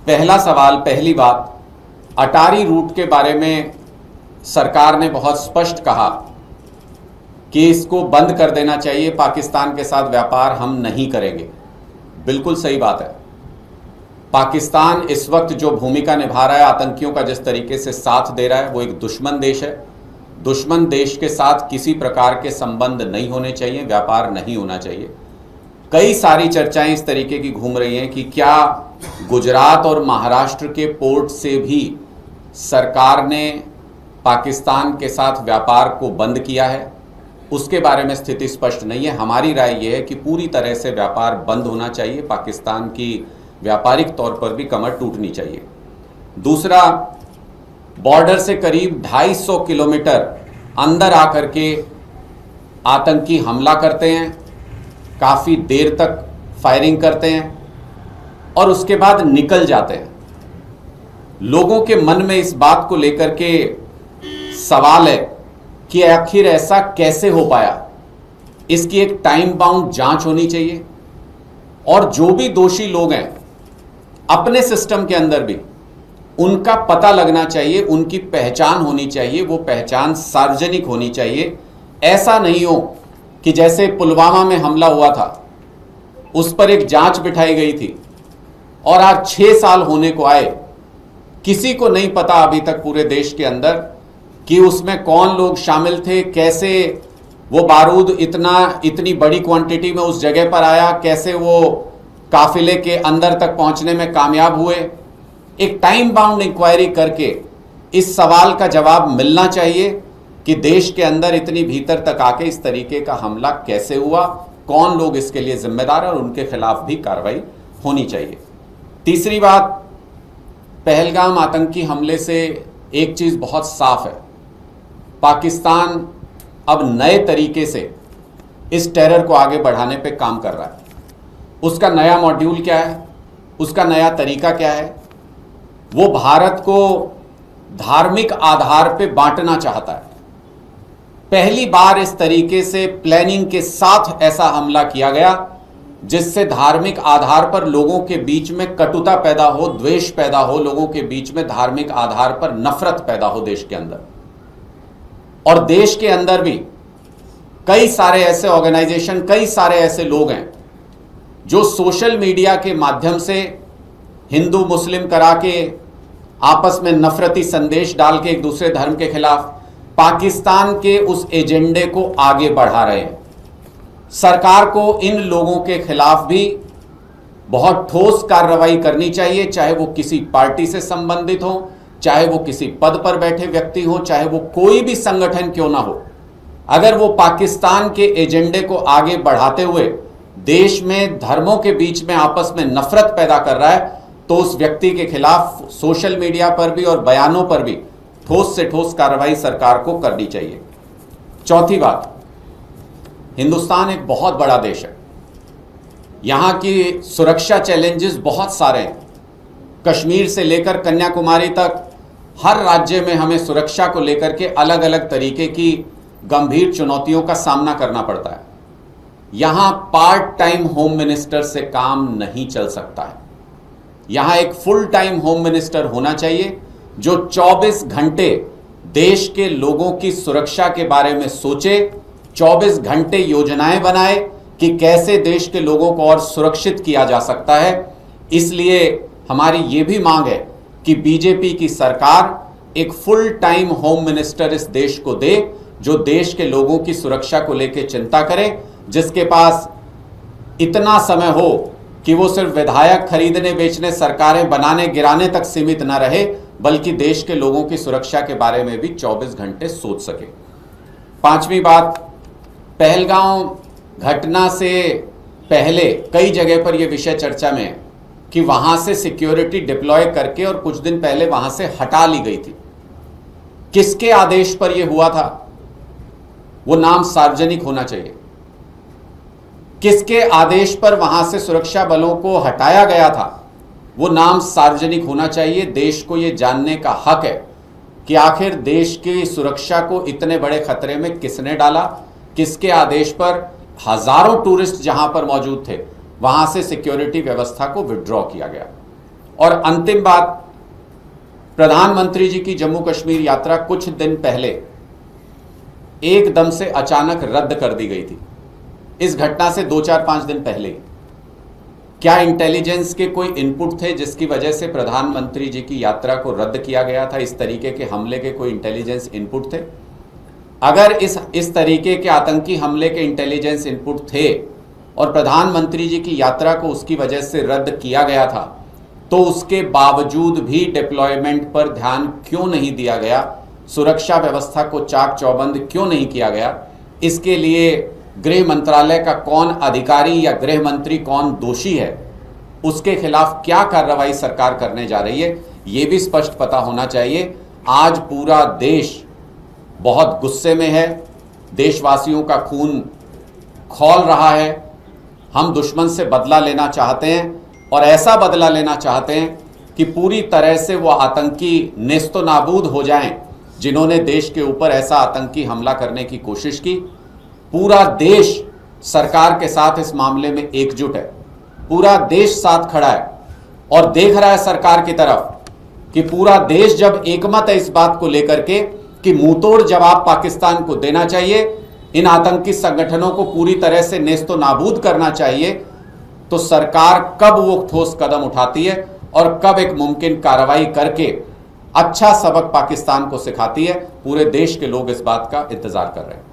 पहला सवाल, पहली बात, अटारी रूट के बारे में सरकार ने बहुत स्पष्ट कहा कि इसको बंद कर देना चाहिए, पाकिस्तान के साथ व्यापार हम नहीं करेंगे। बिल्कुल सही बात है। पाकिस्तान इस वक्त जो भूमिका निभा रहा है, आतंकियों का जिस तरीके से साथ दे रहा है, वो एक दुश्मन देश है। दुश्मन देश के साथ किसी प्रकार के संबंध नहीं होने चाहिए, व्यापार नहीं होना चाहिए। कई सारी चर्चाएं इस तरीके की घूम रही हैं कि क्या गुजरात और महाराष्ट्र के पोर्ट से भी सरकार ने पाकिस्तान के साथ व्यापार को बंद किया है। उसके बारे में स्थिति स्पष्ट नहीं है। हमारी राय यह है कि पूरी तरह से व्यापार बंद होना चाहिए, पाकिस्तान की व्यापारिक तौर पर भी कमर टूटनी चाहिए। दूसरा, बॉर्डर से करीब 250 किलोमीटर अंदर आकर के आतंकी हमला करते हैं, काफ़ी देर तक फायरिंग करते हैं और उसके बाद निकल जाते हैं। लोगों के मन में इस बात को लेकर के सवाल है कि आखिर ऐसा कैसे हो पाया। इसकी एक टाइम बाउंड जांच होनी चाहिए और जो भी दोषी लोग हैं अपने सिस्टम के अंदर भी उनका पता लगना चाहिए, उनकी पहचान होनी चाहिए, वो पहचान सार्वजनिक होनी चाहिए। ऐसा नहीं हो कि जैसे पुलवामा में हमला हुआ था, उस पर एक जांच बिठाई गई थी और आज 6 साल होने को आए, किसी को नहीं पता अभी तक पूरे देश के अंदर कि उसमें कौन लोग शामिल थे, कैसे वो बारूद इतनी बड़ी क्वांटिटी में उस जगह पर आया, कैसे वो काफिले के अंदर तक पहुंचने में कामयाब हुए। एक टाइम बाउंड इंक्वायरी करके इस सवाल का जवाब मिलना चाहिए कि देश के अंदर इतनी भीतर तक आके इस तरीके का हमला कैसे हुआ, कौन लोग इसके लिए जिम्मेदार है और उनके खिलाफ भी कार्रवाई होनी चाहिए। तीसरी बात, पहलगाम आतंकी हमले से एक चीज बहुत साफ है, पाकिस्तान अब नए तरीके से इस टेरर को आगे बढ़ाने पे काम कर रहा है। उसका नया मॉड्यूल क्या है, उसका नया तरीका क्या है? वो भारत को धार्मिक आधार पे बांटना चाहता है। पहली बार इस तरीके से प्लानिंग के साथ ऐसा हमला किया गया जिससे धार्मिक आधार पर लोगों के बीच में कटुता पैदा हो, द्वेष पैदा हो, लोगों के बीच में धार्मिक आधार पर नफरत पैदा हो देश के अंदर। और देश के अंदर भी कई सारे ऐसे ऑर्गेनाइजेशन, कई सारे ऐसे लोग हैं जो सोशल मीडिया के माध्यम से हिंदू मुस्लिम करा के आपस में नफरती संदेश डाल के एक दूसरे धर्म के खिलाफ पाकिस्तान के उस एजेंडे को आगे बढ़ा रहे हैं। सरकार को इन लोगों के खिलाफ भी बहुत ठोस कार्रवाई करनी चाहिए, चाहे वो किसी पार्टी से संबंधित हो, चाहे वो किसी पद पर बैठे व्यक्ति हो, चाहे वो कोई भी संगठन क्यों ना हो। अगर वो पाकिस्तान के एजेंडे को आगे बढ़ाते हुए देश में धर्मों के बीच में आपस में नफरत पैदा कर रहा है तो उस व्यक्ति के खिलाफ सोशल मीडिया पर भी और बयानों पर भी ठोस से ठोस कार्रवाई सरकार को करनी चाहिए। चौथी बात, हिंदुस्तान एक बहुत बड़ा देश है, यहाँ की सुरक्षा चैलेंजेस बहुत सारे हैं। कश्मीर से लेकर कन्याकुमारी तक हर राज्य में हमें सुरक्षा को लेकर के अलग अलग तरीके की गंभीर चुनौतियों का सामना करना पड़ता है। यहाँ पार्ट टाइम होम मिनिस्टर से काम नहीं चल सकता है। यहाँ एक फुल टाइम होम मिनिस्टर होना चाहिए जो 24 घंटे देश के लोगों की सुरक्षा के बारे में सोचे, 24 घंटे योजनाएं बनाए कि कैसे देश के लोगों को और सुरक्षित किया जा सकता है। इसलिए हमारी ये भी मांग है कि बीजेपी की सरकार एक फुल टाइम होम मिनिस्टर इस देश को दे जो देश के लोगों की सुरक्षा को लेकर चिंता करे, जिसके पास इतना समय हो कि वो सिर्फ विधायक खरीदने बेचने, सरकारें बनाने गिराने तक सीमित न रहे, बल्कि देश के लोगों की सुरक्षा के बारे में भी 24 घंटे सोच सके। पांचवी बात, पहलगाम घटना से पहले कई जगह पर यह विषय चर्चा में है कि वहां से सिक्योरिटी डिप्लॉय करके और कुछ दिन पहले वहां से हटा ली गई थी। किसके आदेश पर यह हुआ था, वो नाम सार्वजनिक होना चाहिए। किसके आदेश पर वहां से सुरक्षा बलों को हटाया गया था, वो नाम सार्वजनिक होना चाहिए। देश को यह जानने का हक है कि आखिर देश की सुरक्षा को इतने बड़े खतरे में किसने डाला, किसके आदेश पर हजारों टूरिस्ट जहां पर मौजूद थे वहां से सिक्योरिटी व्यवस्था को विड्रॉ किया गया। और अंतिम बात, प्रधानमंत्री जी की जम्मू कश्मीर यात्रा कुछ दिन पहले एकदम से अचानक रद्द कर दी गई थी। इस घटना से 2-4-5 दिन पहले क्या इंटेलिजेंस के कोई इनपुट थे जिसकी वजह से प्रधानमंत्री जी की यात्रा को रद्द किया गया था? इस तरीके के हमले के कोई इंटेलिजेंस इनपुट थे? अगर इस तरीके के आतंकी हमले के इंटेलिजेंस इनपुट थे और प्रधानमंत्री जी की यात्रा को उसकी वजह से रद्द किया गया था, तो उसके बावजूद भी डिप्लॉयमेंट पर ध्यान क्यों नहीं दिया गया? सुरक्षा व्यवस्था को चाक चौबंद क्यों नहीं किया गया? इसके लिए गृह मंत्रालय का कौन अधिकारी या गृह मंत्री कौन दोषी है, उसके खिलाफ क्या कार्रवाई सरकार करने जा रही है, ये भी स्पष्ट पता होना चाहिए। आज पूरा देश बहुत गुस्से में है, देशवासियों का खून खौल रहा है। हम दुश्मन से बदला लेना चाहते हैं और ऐसा बदला लेना चाहते हैं कि पूरी तरह से वो आतंकी नेस्तो नाबूद हो जाएं जिन्होंने देश के ऊपर ऐसा आतंकी हमला करने की कोशिश की। पूरा देश सरकार के साथ इस मामले में एकजुट है, पूरा देश साथ खड़ा है और देख रहा है सरकार की तरफ कि पूरा देश जब एकमत है इस बात को लेकर के कि मुंहतोड़ जवाब पाकिस्तान को देना चाहिए, इन आतंकी संगठनों को पूरी तरह से नेस्तो नाबूद करना चाहिए, तो सरकार कब वो ठोस कदम उठाती है और कब एक मुमकिन कार्रवाई करके अच्छा सबक पाकिस्तान को सिखाती है, पूरे देश के लोग इस बात का इंतजार कर रहे हैं।